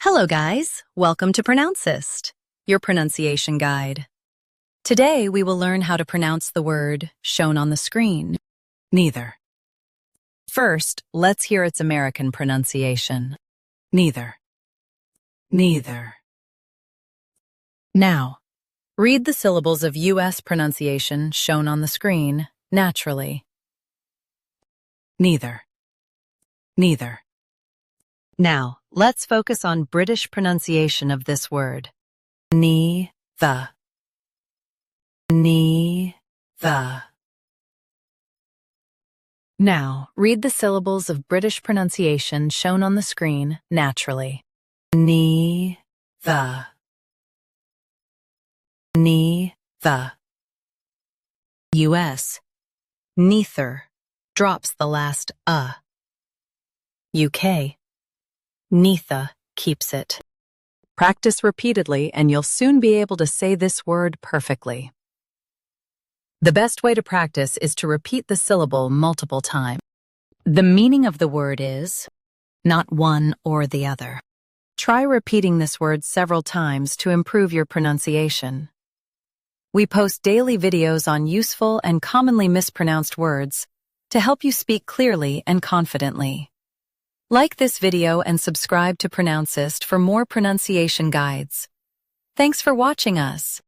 Hello guys, welcome to Pronouncist, your pronunciation guide. Today we will learn how to pronounce the word shown on the screen, neither. First, let's hear its American pronunciation. Neither. Neither. Now, read the syllables of U.S. pronunciation shown on the screen naturally. Neither. Neither. Now, let's focus on British pronunciation of this word. The. The. Now, read the syllables of British pronunciation shown on the screen naturally. The. The. U.S. Neither drops the last UK. Neither keeps it. Practice repeatedly and you'll soon be able to say this word perfectly. The best way to practice is to repeat the syllable multiple times. The meaning of the word is not one or the other. Try repeating this word several times to improve your pronunciation. We post daily videos on useful and commonly mispronounced words to help you speak clearly and confidently. Like this video and subscribe to Pronouncist for more pronunciation guides. Thanks for watching us.